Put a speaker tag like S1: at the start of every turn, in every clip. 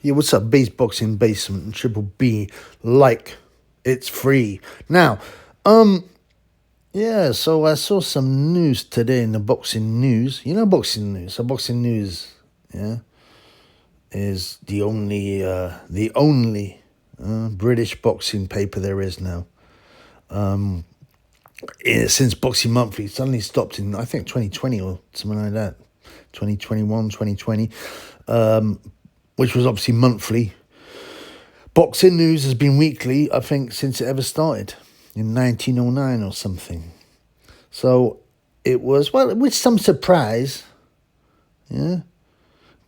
S1: Yeah, what's up, Base Boxing Basement and Triple B? Like, it's free. Now, yeah, so I saw some news today in the boxing news. You know boxing news. So boxing news, yeah, is the only British boxing paper there is now. Since Boxing Monthly suddenly stopped in, I think, 2020 or something like that. 2021, 2020, which was obviously monthly. Boxing news has been weekly, I think, since it ever started in 1909 or something. So it was, well, with some surprise, yeah,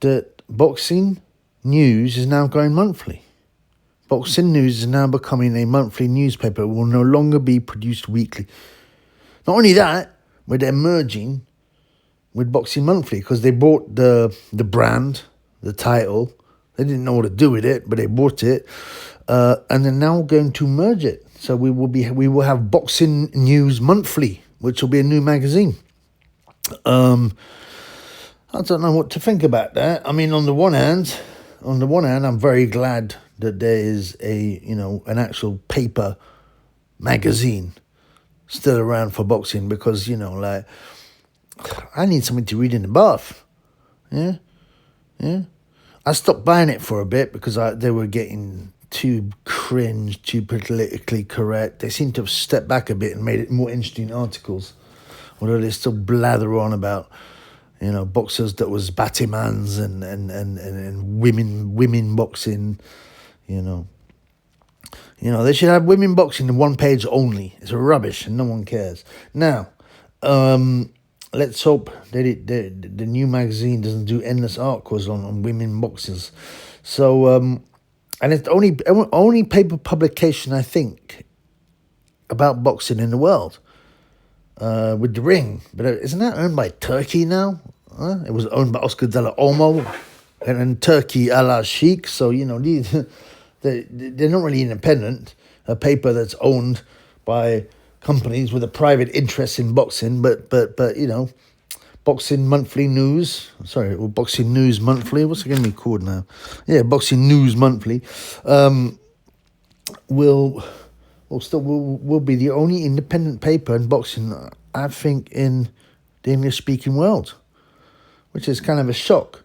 S1: that boxing news is now going monthly. Boxing news is now becoming a monthly newspaper. It will no longer be produced weekly. Not only that, but they're merging with Boxing Monthly because they bought the brand, the title. They didn't know what to do with it, but they bought it, and they're now going to merge it. So we will have Boxing News Monthly, which will be a new magazine. I don't know what to think about that. I mean, on the one hand, I'm very glad that there is an actual paper magazine still around for boxing because I need something to read in the bath. Yeah. I stopped buying it for a bit because they were getting too cringe, too politically correct. They seem to have stepped back a bit and made it more interesting articles, although they still blather on about boxers that was Battimans and women boxing. They should have women boxing in one page only. It's rubbish and no one cares. Now, let's hope that the new magazine doesn't do endless articles on women boxers. So, and it's the only paper publication, I think, about boxing in the world, with The Ring. But isn't that owned by Turkey now? It was owned by Oscar de la Olmo and Turkey Al Sheikh. So, they're not really independent. A paper that's owned by companies with a private interest in boxing, but Boxing Monthly News. Sorry, or Boxing News Monthly. What's it going to be called now? Yeah, Boxing News Monthly. Will be the only independent paper in boxing, I think, in the English-speaking world, which is kind of a shock.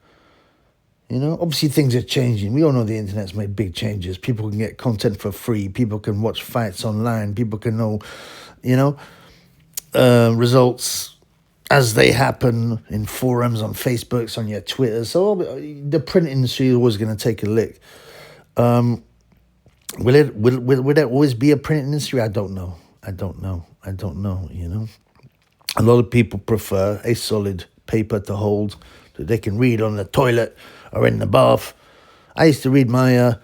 S1: Obviously things are changing. We all know the internet's made big changes. People can get content for free. People can watch fights online. People can know, results as they happen in forums, on Facebooks, on your Twitter. So the print industry is always going to take a lick. Will there always be a print industry? I don't know. A lot of people prefer a solid paper to hold that they can read on the toilet or in the bath. I used to read I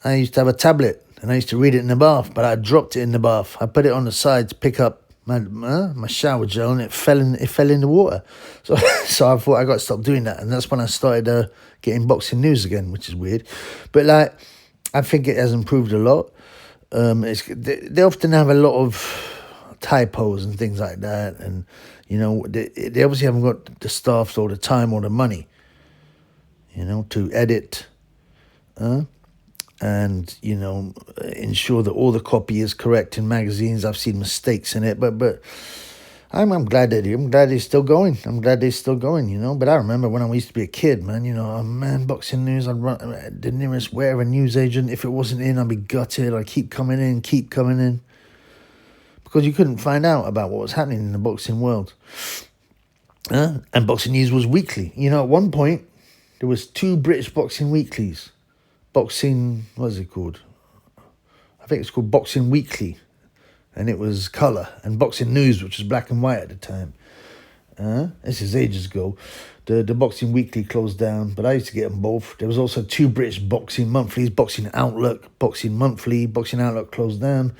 S1: used to have a tablet and I used to read it in the bath, but I dropped it in the bath. I put it on the side to pick up my shower gel and it fell in the water. So I thought I got to stop doing that, and that's when I started getting boxing news again, which is weird. But I think it has improved a lot. They often have a lot of typos and things like that, and they obviously haven't got the staff or the time or the money, to edit, and ensure that all the copy is correct in magazines. I've seen mistakes in it, but I'm glad they're still going. But I remember when I used to be a kid, man. Boxing news. I'd run the nearest wherever newsagent. If it wasn't in, I'd be gutted. I'd keep coming in. Because you couldn't find out about what was happening in the boxing world. And boxing news was weekly. At one point, there was 2 British boxing weeklies. Boxing, what is it called? I think it's called Boxing Weekly. And it was colour. And Boxing News, which was black and white at the time. This is ages ago. The Boxing Weekly closed down, but I used to get them both. There was also 2 British boxing monthlies, Boxing Outlook, Boxing Monthly. Boxing Outlook closed down.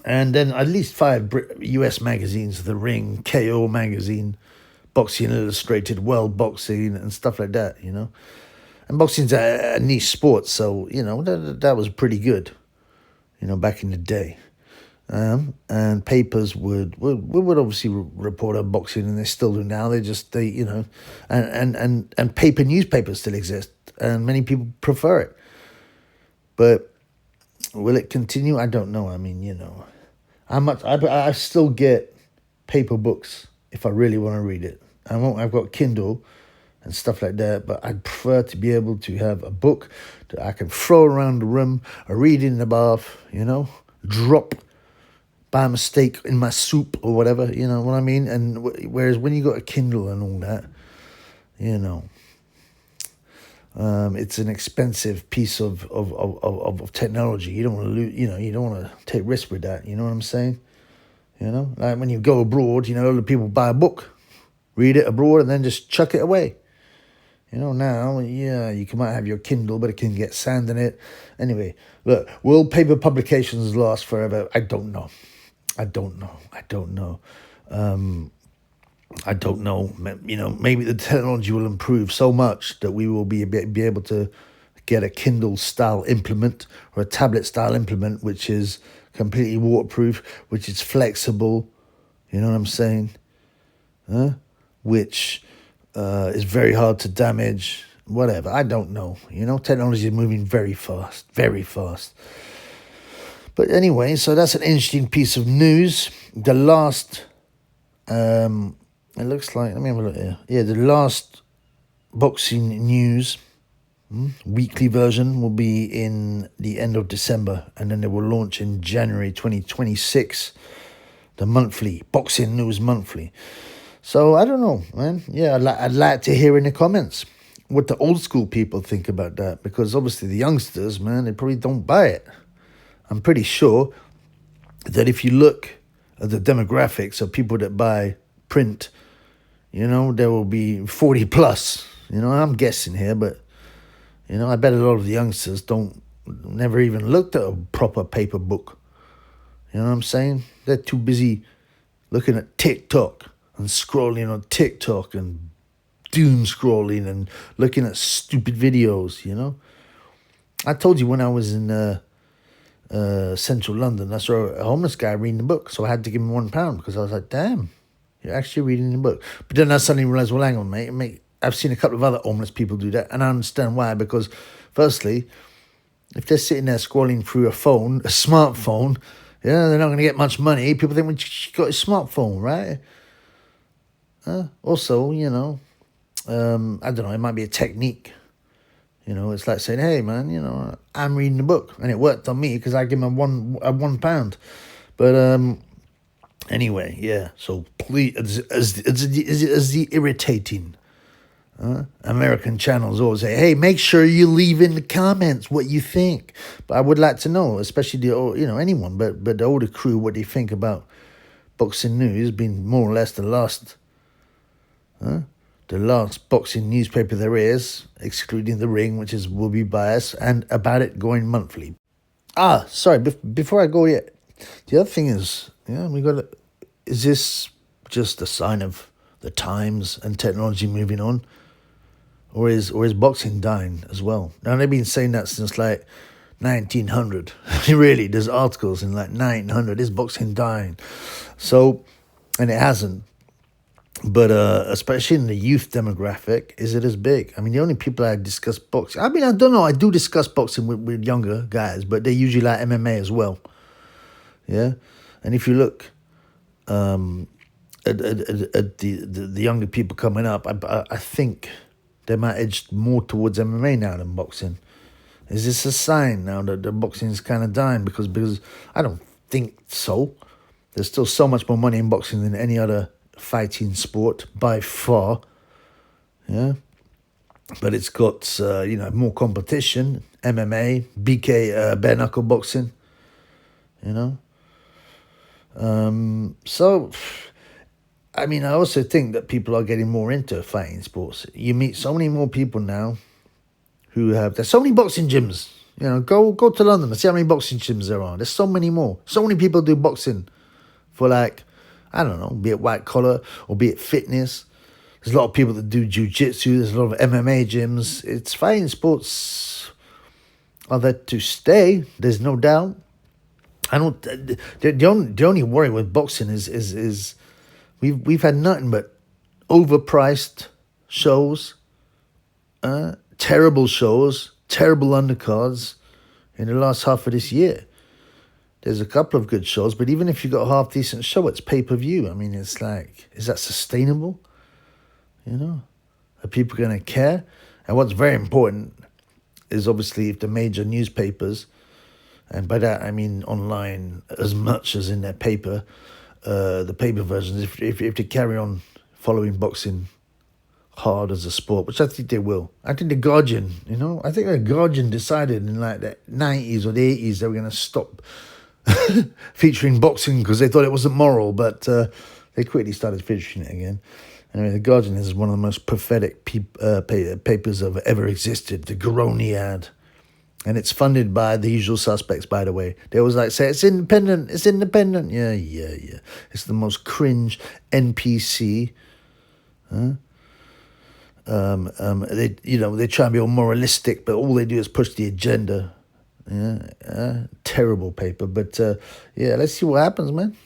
S1: And then at least 5 US magazines, The Ring, KO magazine, Boxing Illustrated, World Boxing, and stuff like that, And boxing's a niche sport, so, that was pretty good, back in the day. And papers would obviously report on boxing, and they still do now. And paper newspapers still exist, and many people prefer it. But will it continue? I don't know. I mean, how much I still get paper books if I really want to read it. I've got Kindle and stuff like that, but I'd prefer to be able to have a book that I can throw around the room, or read in the bath, drop by mistake in my soup or whatever, you know what I mean? And whereas when you got a Kindle and all that, it's an expensive piece of technology. You don't want to lose, you don't want to take risks with that. You know what I'm saying? Like when you go abroad, a lot of people buy a book, read it abroad, and then just chuck it away. Now, you might have your Kindle, but it can get sand in it. Anyway, look, will paper publications last forever? I don't know. I don't know. Maybe the technology will improve so much that we will be able to get a Kindle-style implement or a tablet-style implement, which is completely waterproof, which is flexible, you know what I'm saying? Which is very hard to damage, whatever. I don't know. Technology is moving very fast, very fast. But anyway, so that's an interesting piece of news. The last, it looks like, let me have a look here. Yeah, the last boxing news weekly version will be in the end of December, and then they will launch in January 2026, the monthly, Boxing News Monthly. So I don't know, man. Yeah, I'd like to hear in the comments what the old school people think about that, because obviously the youngsters, man, they probably don't buy it. I'm pretty sure that if you look at the demographics of people that buy print, there will be 40 plus. I'm guessing here, but, I bet a lot of the youngsters never even looked at a proper paper book. You know what I'm saying? They're too busy looking at TikTok and scrolling on TikTok and doom scrolling and looking at stupid videos, I told you when I was in central London, I saw a homeless guy reading the book, so I had to give him £1 because I was like, damn, you're actually reading the book. But then I suddenly realized, well, hang on, mate, I've seen a couple of other homeless people do that, and I understand why, because firstly, if they're sitting there scrolling through a smartphone, they're not going to get much money. People think, well, you got a smartphone, right? Also, I don't know, it might be a technique. It's like saying, hey, man, I'm reading the book. And it worked on me because I give him a £1. But anyway, yeah. So please, as the irritating American channels always say, hey, make sure you leave in the comments what you think. But I would like to know, especially anyone, but the older crew, what they think about Boxing News being more or less the last boxing newspaper there is, excluding The Ring, which will be biased, and about it going monthly. Sorry, before I go yet, the other thing is, is this just a sign of the times and technology moving on? Or is boxing dying as well? Now, they've been saying that since like 1900. Really, there's articles in like 1900, is boxing dying? So, and it hasn't. But especially in the youth demographic, is it as big? I mean, the only people I discuss boxing, I don't know, I do discuss boxing with younger guys, but they usually like MMA as well. Yeah? And if you look at the younger people coming up, I think they might edge more towards MMA now than boxing. Is this a sign now that the boxing is kind of dying? Because I don't think so. There's still so much more money in boxing than any other fighting sport by far, yeah, but it's got more competition. MMA, BK, bare knuckle boxing, so I mean, I also think that people are getting more into fighting sports. You meet so many more people now there's so many boxing gyms. Go to London and see how many boxing gyms there are. There's so many more. So many people do boxing for I don't know, be it white collar or be it fitness. There's a lot of people that do jiu-jitsu. There's a lot of MMA gyms. It's fighting sports are there to stay. There's no doubt. I don't. The only worry with boxing is we've had nothing but overpriced shows, terrible shows, terrible undercards in the last half of this year. There's a couple of good shows, but even if you got a half decent show, it's pay-per-view. I mean, it's like, is that sustainable? You know, are people going to care? And what's very important is obviously if the major newspapers, and by that I mean online as much as in their paper, the paper versions, if they carry on following boxing hard as a sport, which I think they will. I think the Guardian, I think the Guardian decided in like the 90s or the 80s they were going to stop featuring boxing because they thought it wasn't moral, but they quickly started featuring it again. Anyway, the Guardian is one of the most prophetic papers that have ever existed, the Garoniad. And it's funded by the usual suspects, by the way. They always like say, it's independent. Yeah. It's the most cringe NPC. They try and be all moralistic, but all they do is push the agenda. Yeah, terrible paper. But let's see what happens, man.